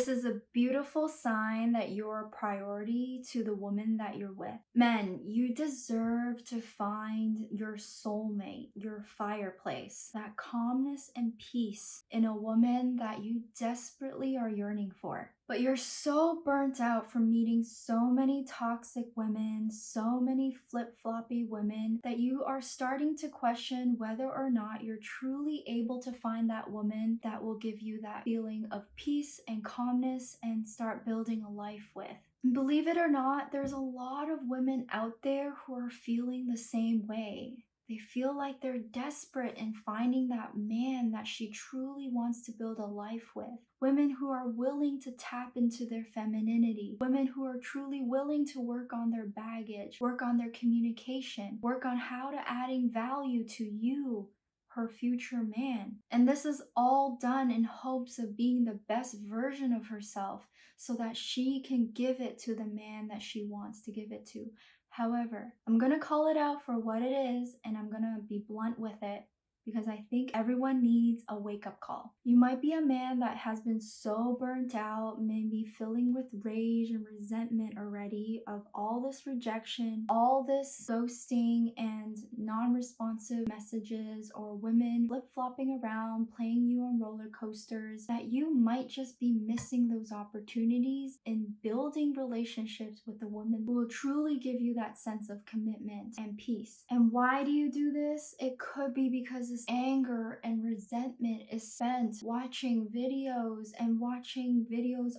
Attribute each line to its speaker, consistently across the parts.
Speaker 1: This is a beautiful sign that you're a priority to the woman that you're with. Men, you deserve to find your soulmate, your fireplace, that calmness and peace in a woman that you desperately are yearning for. But you're so burnt out from meeting so many toxic women, so many flip-floppy women, that you are starting to question whether or not you're truly able to find that woman that will give you that feeling of peace and calmness and start building a life with. Believe it or not, there's a lot of women out there who are feeling the same way. They feel like they're desperate in finding that man that she truly wants to build a life with. Women who are willing to tap into their femininity. Women who are truly willing to work on their baggage, work on their communication, work on how to adding value to you, her future man. And this is all done in hopes of being the best version of herself so that she can give it to the man that she wants to give it to. However, I'm gonna call it out for what it is and I'm gonna be blunt with it because I think everyone needs a wake-up call. You might be a man that has been so burnt out, maybe filling with rage and resentment already of all this rejection, all this ghosting and non-responsive messages, or women flip-flopping around, playing you on roller coasters, that you might just be missing those opportunities in building relationships with a woman who will truly give you that sense of commitment and peace. And why do you do this? It could be because this anger and resentment is spent watching videos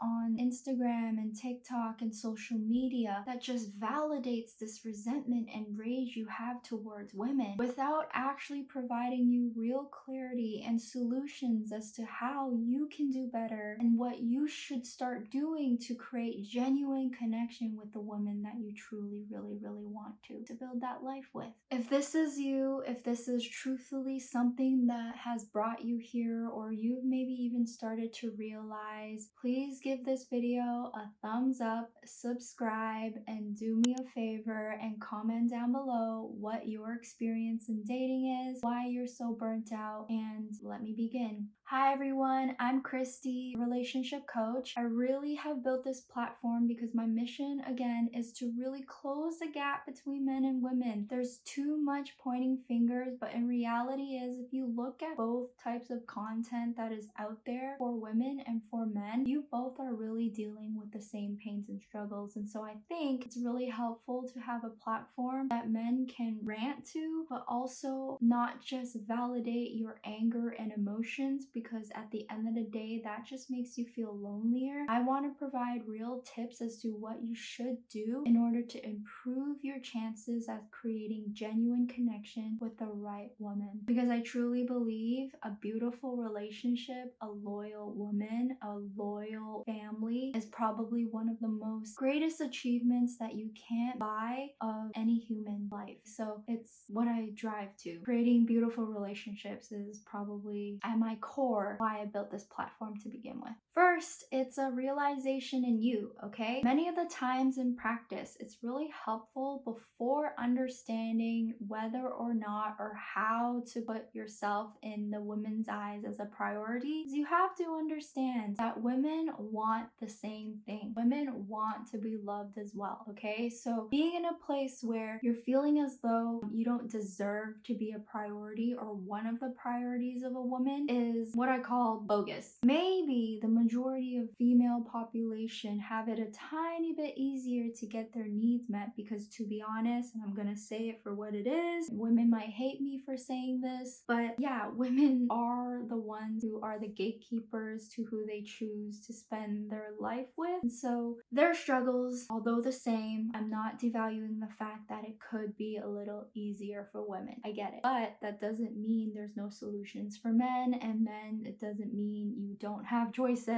Speaker 1: on Instagram and TikTok and social media that just validates this resentment and rage you have towards women without actually providing you real clarity and solutions as to how you can do better and what you should start doing to create genuine connection with the woman that you truly really want to build that life with. If this is you, if this is truthfully something that has brought you here, or you've maybe even started to realize, please give this video a thumbs up, subscribe, and do me a favor and comment down below what your experience in dating is, why you're so burnt out, and let me begin. Hi everyone, I'm Christy, relationship coach. I really have built this platform because my mission, again, is to really close the gap between men and women. There's too much pointing fingers, but in reality is, if you look at both types of content that is out there for women and for men, you both are really dealing with the same pains and struggles. And so I think it's really helpful to have a platform that men can rant to, but also not just validate your anger and emotions, because at the end of the day, that just makes you feel lonelier. I want to provide real tips as to what you should do in order to improve your chances at creating genuine connection with the right woman. Because I truly believe a beautiful relationship, a loyal woman, a loyal family is probably one of the most greatest achievements that you can't buy of any human life. So it's what I drive to. Creating beautiful relationships is probably at my core why I built this platform to begin with. First, it's a realization in you, okay? Many of the times in practice, it's really helpful before understanding whether or not or how to put yourself in the woman's eyes as a priority. You have to understand that women want the same thing. Women want to be loved as well, okay? So being in a place where you're feeling as though you don't deserve to be a priority or one of the priorities of a woman is what I call bogus. Maybe the majority of female population have it a tiny bit easier to get their needs met because, to be honest, and I'm gonna say it for what it is, women might hate me for saying this, but yeah, women are the ones who are the gatekeepers to who they choose to spend their life with. And so their struggles, although the same, I'm not devaluing the fact that it could be a little easier for women. I get it. But that doesn't mean there's no solutions for men, and men, it doesn't mean you don't have choices.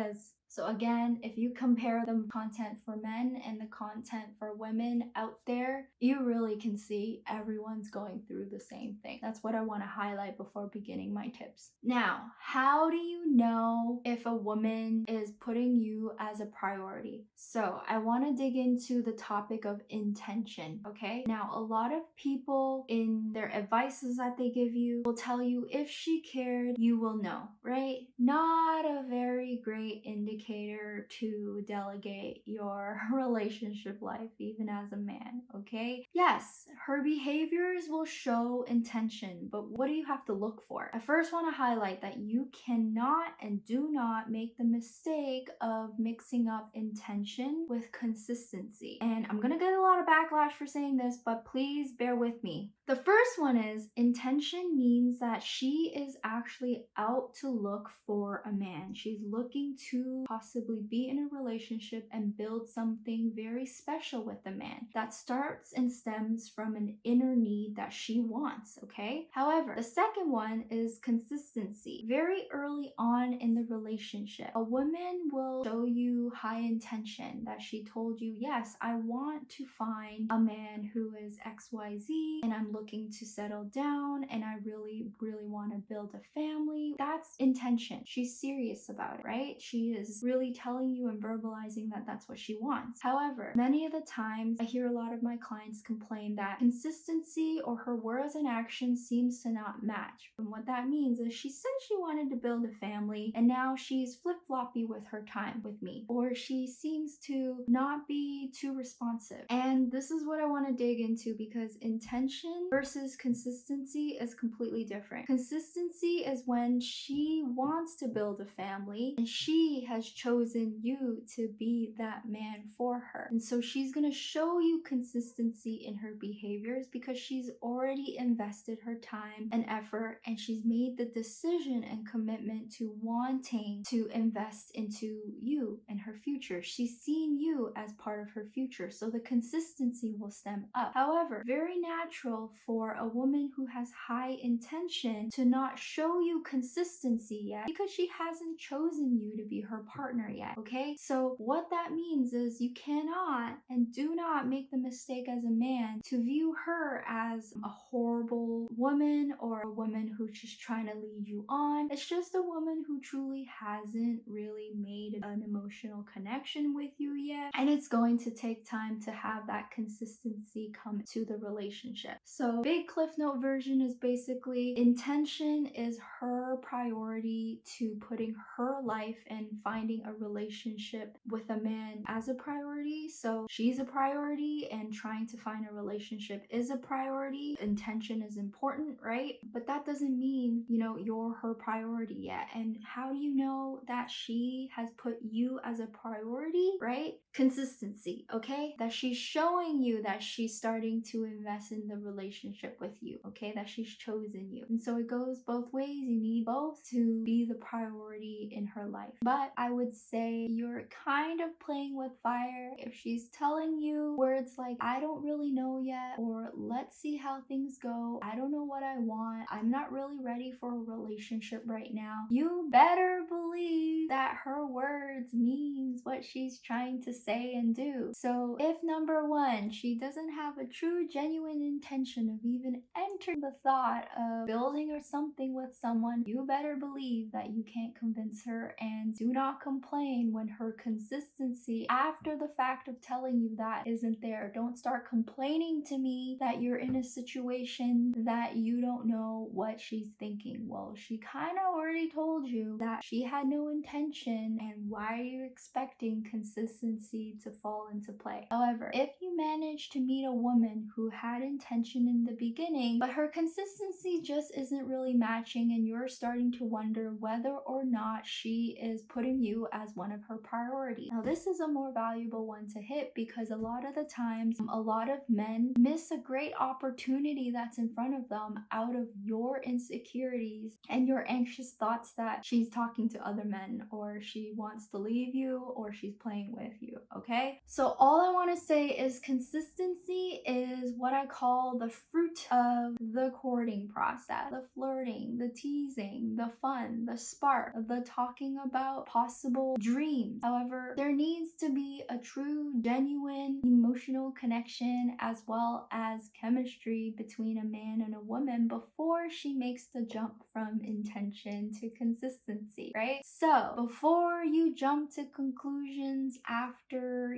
Speaker 1: So again, if you compare the content for men and the content for women out there, you really can see everyone's going through the same thing. That's what I want to highlight before beginning my tips. Now, how do you know if a woman is putting you as a priority? So I want to dig into the topic of intention, okay? Now, a lot of people in their advices that they give you will tell you if she cared, you will know, right? Not a very great indicator indicator to delegate your relationship life, even as a man, okay? Yes, her behaviors will show intention, but what do you have to look for? I first want to highlight that you cannot and do not make the mistake of mixing up intention with consistency. And I'm gonna get a lot of backlash for saying this, but please bear with me. The first one is intention means that she is actually out to look for a man. She's looking to possibly be in a relationship and build something very special with the man that starts and stems from an inner need that she wants, okay? However, the second one is consistency. Very early on in the relationship, a woman will show you high intention that she told you, yes, I want to find a man who is XYZ and I'm looking to settle down and I really want to build a family. That's intention. She's serious about it, right? She is really telling you and verbalizing that that's what she wants. However, many of the times I hear a lot of my clients complain that consistency or her words and actions seems to not match. And what that means is she said she wanted to build a family and now she's flip-floppy with her time with me, or she seems to not be too responsive. And this is what I want to dig into, because intention versus consistency is completely different. Consistency is when she wants to build a family and she has chosen you to be that man for her. And so she's going to show you consistency in her behaviors because she's already invested her time and effort and she's made the decision and commitment to wanting to invest into you and her future. She's seeing you as part of her future. So the consistency will stem up. However, very natural for a woman who has high intention to not show you consistency yet because she hasn't chosen you to be her partner yet, okay? So what that means is you cannot and do not make the mistake as a man to view her as a horrible woman or a woman who's just trying to lead you on. It's just a woman who truly hasn't really made an emotional connection with you yet, and it's going to take time to have that consistency come to the relationship. So big cliff note version is basically intention is her priority to putting her life and finding a relationship with a man as a priority. So she's a priority and trying to find a relationship is a priority. Intention is important, right? But that doesn't mean, you're her priority yet. And how do you know that she has put you as a priority, right? Consistency, okay? That she's showing you that she's starting to invest in the relationship with you, okay? That she's chosen you. And so it goes both ways. You need both to be the priority in her life. But I would say you're kind of playing with fire if she's telling you words like, I don't really know yet, or let's see how things go. I don't know what I want. I'm not really ready for a relationship right now. You better believe that her words means what she's trying to say and do. So if number one, she doesn't have a true genuine intention of even entering the thought of building or something with someone, you better believe that you can't convince her, and do not complain when her consistency after the fact of telling you that isn't there. Don't start complaining to me that you're in a situation that you don't know what she's thinking. Well, she kind of already told you that she had no intention, and why are you expecting consistency to fall into play? However, if you manage to meet a woman who had intention in the beginning, but her consistency just isn't really matching, and you're starting to wonder whether or not she is putting you as one of her priorities. Now, this is a more valuable one to hit because a lot of the times, a lot of men miss a great opportunity that's in front of them out of your insecurities and your anxious thoughts that she's talking to other men, or she wants to leave you, or she's playing with you, okay? So all I want to say is consistency is what I call the fruit of the courting process. The flirting, the teasing, the fun, the spark, the talking about possible dreams. However, there needs to be a true, genuine emotional connection as well as chemistry between a man and a woman before she makes the jump from intention to consistency, right? So before you jump to conclusions after,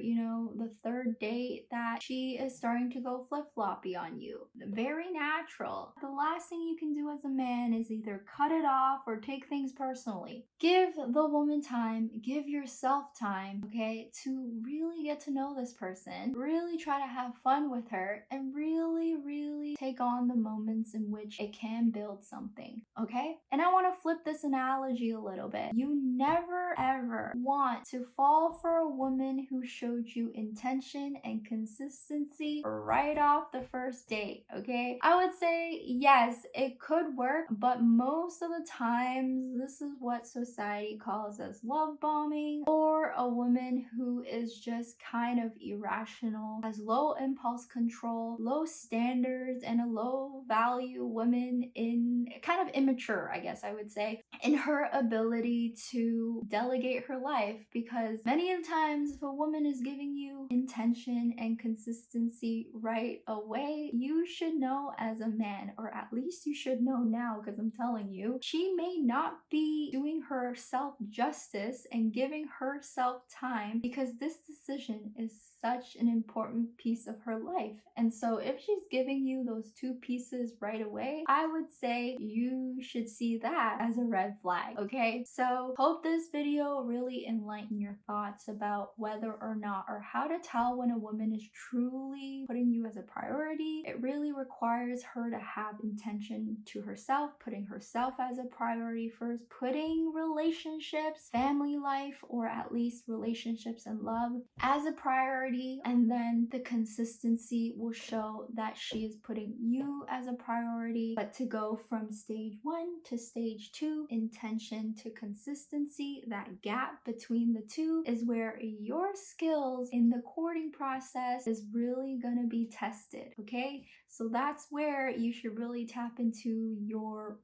Speaker 1: the third date that she is starting to go flip-floppy on you. Very natural. The last thing you can do as a man is either cut it off or take things personally. Give the woman time, give yourself time, okay, to really get to know this person, really try to have fun with her, and really take on the moments in which it can build something, okay? And I want to flip this analogy a little bit. You never ever want to fall for a woman who showed you intention and consistency right off the first date, okay? I would say yes, it could work, but most of the times this is what society calls as love bombing, or a woman who is just kind of irrational, has low impulse control, low standards, and a low value woman in kind of immature, I guess I would say, in her ability to delegate her life. Because many of the times, if a woman is giving you intention and consistency right away, you should know as a man, or at least you should know now, because I'm telling you, she may not be doing herself justice and giving herself time, because this decision is such an important piece of her life. And so if she's giving you those two pieces right away, I would say you should see that as a red flag, okay? So hope this video really enlightened your thoughts about whether or not, or how to tell when a woman is truly putting you as a priority. It really requires her to have intention to herself, putting herself as a priority first, putting relationships, family life, or at least relationships and love as a priority, and then the consistency will show that she is putting you as a priority. But to go from stage 1 to stage 2, intention to consistency, that gap between the two is where your skills in the courting process is really gonna be tested, okay? So that's where you should really tap into your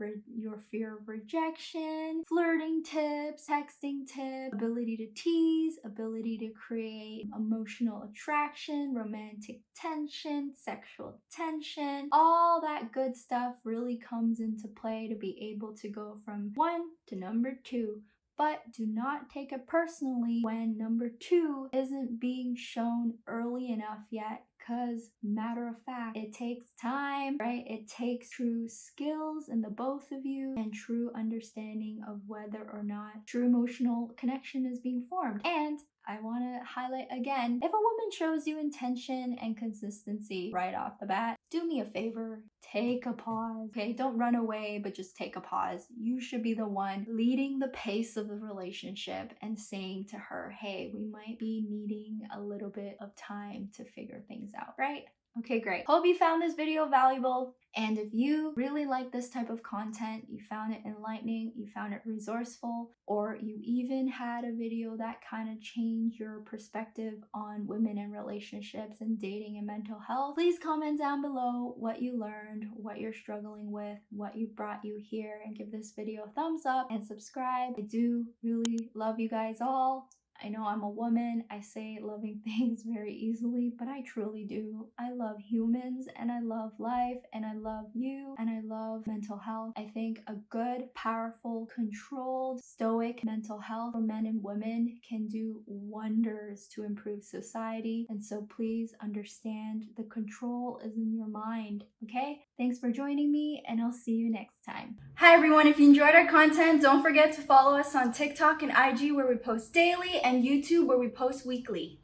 Speaker 1: fear of rejection, flirting tips, texting tips, ability to tease, ability to create emotional attraction, romantic tension, sexual tension. All that good stuff really comes into play to be able to go from 1 to number 2. But do not take it personally when number 2 isn't being shown early enough yet, because matter of fact, it takes time, right? It takes true skills in the both of you and true understanding of whether or not true emotional connection is being formed. And I want to highlight again, if a woman shows you intention and consistency right off the bat, do me a favor, take a pause, okay? Don't run away, but just take a pause. You should be the one leading the pace of the relationship and saying to her, hey, we might be needing a little bit of time to figure things out, right? Okay, great. Hope you found this video valuable. And if you really like this type of content, you found it enlightening, you found it resourceful, or you even had a video that kind of changed your perspective on women and relationships and dating and mental health, please comment down below what you learned, what you're struggling with, what brought you here, and give this video a thumbs up and subscribe. I do really love you guys all. I know I'm a woman, I say loving things very easily, but I truly do. I love humans, and I love life, and I love you, and I love mental health. I think a good, powerful, controlled, stoic mental health for men and women can do wonders to improve society. And so please understand, the control is in your mind, okay? Thanks for joining me, and I'll see you next time. Hi everyone, if you enjoyed our content, don't forget to follow us on TikTok and IG where we post daily, and YouTube where we post weekly.